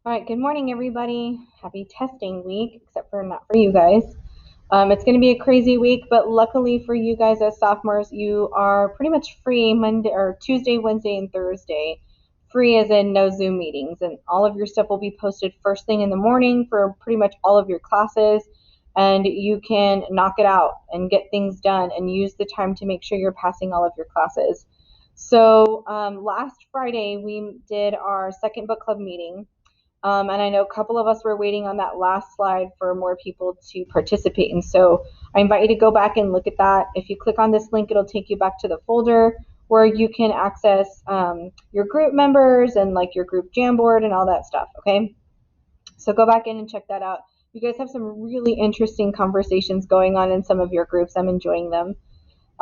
All right, good morning, everybody. Happy testing week, except for not for you guys. It's going to be a crazy week, but luckily for you guys as sophomores, you are pretty much free Monday or Tuesday, Wednesday, and Thursday. Free as in no Zoom meetings, and all of your stuff will be posted first thing in the morning for pretty much all of your classes, and you can knock it out and get things done and use the time to make sure you're passing all of your classes. So last Friday, we did our second book club meeting. And I know a couple of us were waiting on that last slide for more people to participate. And so I invite you to go back and look at that. If you click on this link, it'll take you back to the folder where you can access your group members and like your group Jamboard and all that stuff. Okay. So go back in and check that out. You guys have some really interesting conversations going on in some of your groups. I'm enjoying them.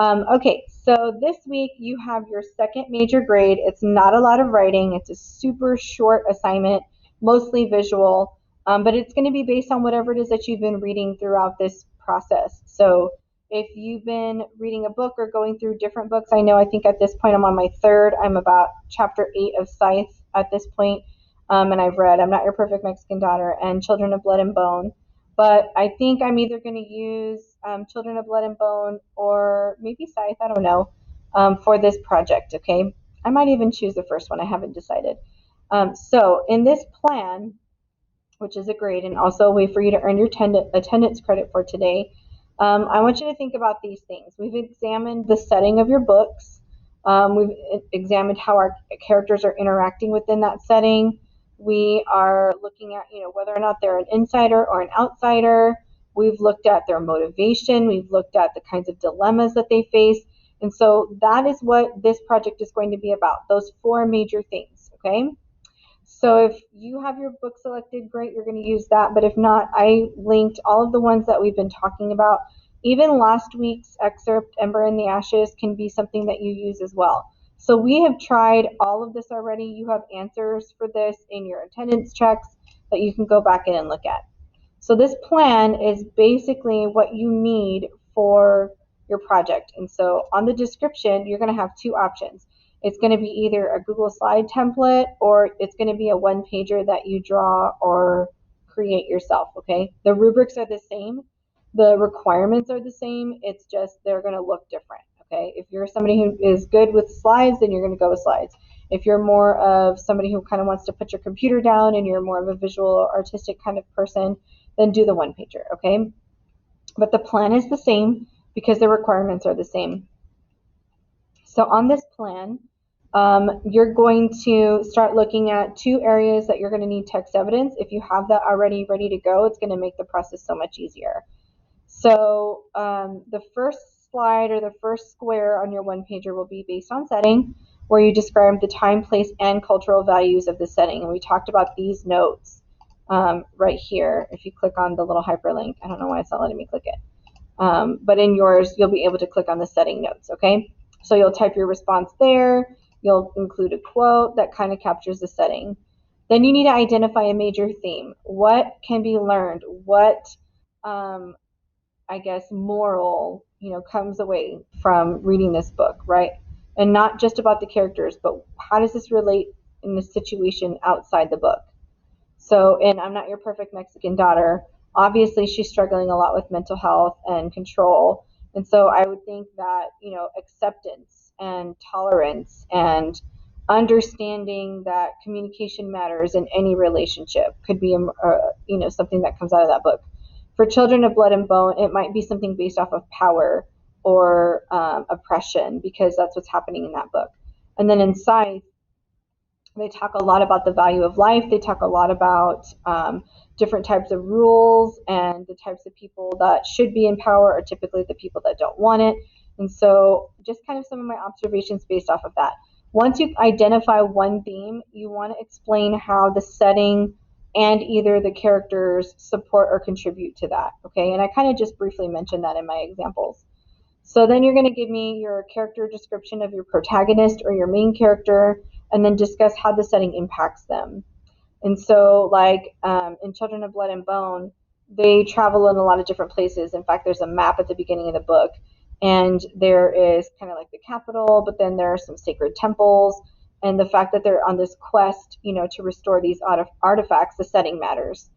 Okay, so this week you have your second major grade. It's not a lot of writing. It's a super short assignment, mostly visual, but it's going to be based on whatever it is that you've been reading throughout this process. So if you've been reading a book or going through different books, I think at this point I'm on my third. I'm about chapter 8 of Scythe at this point, and I've read I'm Not Your Perfect Mexican Daughter and Children of Blood and Bone. But I think I'm either going to use Children of Blood and Bone or maybe Scythe, I don't know, for this project, okay? I might even choose the first one. I haven't decided. So in this plan, which is a grade and also a way for you to earn your attendance credit for today, I want you to think about these things. We've examined the setting of your books. We've examined how our characters are interacting within that setting. We are looking at, whether or not they're an insider or an outsider. We've looked at their motivation. We've looked at the kinds of dilemmas that they face. And so that is what this project is going to be about, those four major things, okay? So if you have your book selected, great, you're going to use that. But if not, I linked all of the ones that we've been talking about. Even last week's excerpt, Ember in the Ashes, can be something that you use as well. So we have tried all of this already. You have answers for this in your attendance checks that you can go back in and look at. So this plan is basically what you need for your project. And so on the description, you're going to have two options. It's going to be either a Google Slide template or it's going to be a one-pager that you draw or create yourself, okay? The rubrics are the same. The requirements are the same. It's just they're going to look different, okay? If you're somebody who is good with slides, then you're going to go with slides. If you're more of somebody who kind of wants to put your computer down and you're more of a visual or artistic kind of person, then do the one-pager, okay? But the plan is the same because the requirements are the same. So on this plan, you're going to start looking at two areas that you're going to need text evidence. If you have that already ready to go, it's going to make the process so much easier. So the first slide or the first square on your one-pager will be based on setting, where you describe the time, place, and cultural values of the setting. And we talked about these notes right here. If you click on the little hyperlink, I don't know why it's not letting me click it. But in yours, you'll be able to click on the setting notes, okay? So you'll type your response there. You'll include a quote that kind of captures the setting. Then you need to identify a major theme. What can be learned? What, I guess, moral, comes away from reading this book, right? And not just about the characters, but how does this relate in the situation outside the book? So in I'm Not Your Perfect Mexican Daughter, obviously she's struggling a lot with mental health and control. And so I would think that, acceptance and tolerance and understanding that communication matters in any relationship could be, something that comes out of that book. For Children of Blood and Bone, it might be something based off of power or oppression, because that's what's happening in that book. And then in Scythe, they talk a lot about the value of life. They talk a lot about different types of rules, and the types of people that should be in power are typically the people that don't want it. And so just kind of some of my observations based off of that. Once you identify one theme, you want to explain how the setting and either the characters support or contribute to that, okay? And I kind of just briefly mentioned that in my examples. So then you're going to give me your character description of your protagonist or your main character, and then discuss how the setting impacts them. And so in Children of Blood and Bone, they travel in a lot of different places. In fact, there's a map at the beginning of the book, and there is kind of like the capital, but then there are some sacred temples. and the fact that they're on this quest, to restore these artifacts, the setting matters.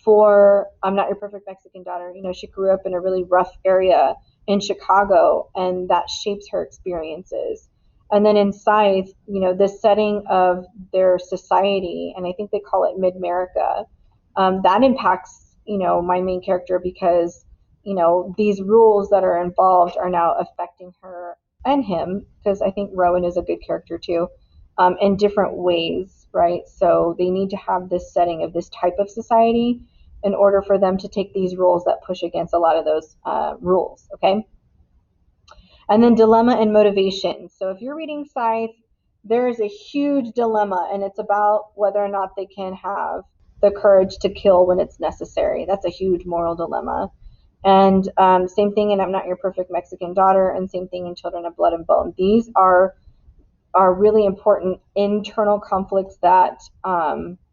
For I'm Not Your Perfect Mexican Daughter, she grew up in a really rough area in Chicago, and that shapes her experiences. And then in Scythe, this setting of their society, and I think they call it Mid-America, that impacts, my main character because, these rules that are involved are now affecting her and him, because I think Rowan is a good character too, in different ways, right? So they need to have this setting of this type of society in order for them to take these rules that push against a lot of those rules, okay? And then dilemma and motivation. So if you're reading Scythe, there is a huge dilemma, and it's about whether or not they can have the courage to kill when it's necessary. That's a huge moral dilemma. And same thing in I'm Not Your Perfect Mexican Daughter, and same thing in Children of Blood and Bone. These are really important internal conflicts that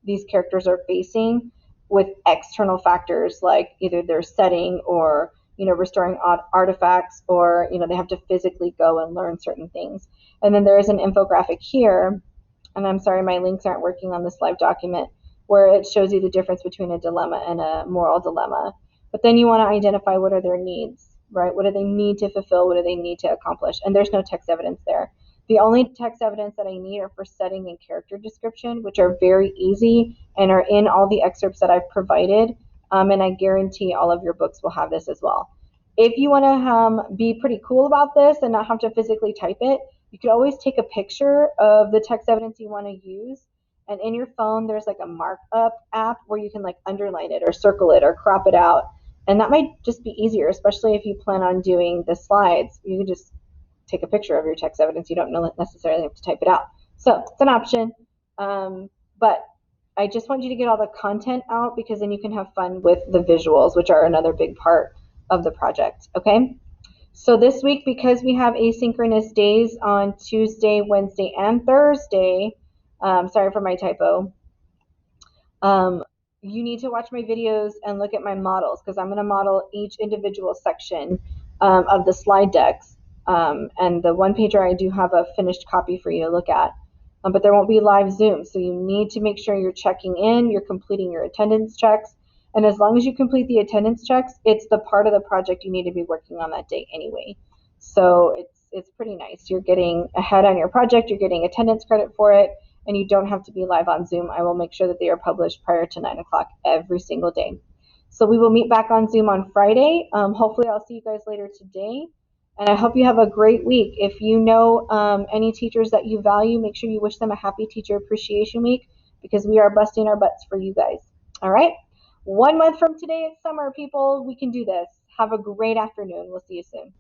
these characters are facing with external factors like either their setting or restoring artifacts, or they have to physically go and learn certain things. And then there is an infographic here, and I'm sorry my links aren't working on this live document, where it shows you the difference between a dilemma and a moral dilemma. But then you want to identify what are their needs, right? What do they need to fulfill? What do they need to accomplish? And there's no text evidence there. The only text evidence that I need are for setting and character description, which are very easy and are in all the excerpts that I've provided. And I guarantee all of your books will have this as well. If you want to be pretty cool about this and not have to physically type it, you could always take a picture of the text evidence you want to use. And in your phone, there's like a markup app where you can like underline it or circle it or crop it out. And that might just be easier, especially if you plan on doing the slides. You can just take a picture of your text evidence. You don't necessarily have to type it out. So it's an option. But I just want you to get all the content out, because then you can have fun with the visuals, which are another big part of the project. Okay. So this week, because we have asynchronous days on Tuesday, Wednesday, and Thursday, sorry for my typo, you need to watch my videos and look at my models, because I'm going to model each individual section of the slide decks. And the one pager, I do have a finished copy for you to look at, but there won't be live Zoom. So you need to make sure you're checking in, you're completing your attendance checks. And as long as you complete the attendance checks, it's the part of the project you need to be working on that day anyway. So it's pretty nice. You're getting ahead on your project, you're getting attendance credit for it, and you don't have to be live on Zoom. I will make sure that they are published prior to 9 o'clock every single day. So we will meet back on Zoom on Friday. Hopefully I'll see you guys later today. And I hope you have a great week. If you know any teachers that you value, make sure you wish them a happy Teacher Appreciation Week, because we are busting our butts for you guys. All right? 1 month from today, it's summer, people. We can do this. Have a great afternoon. We'll see you soon.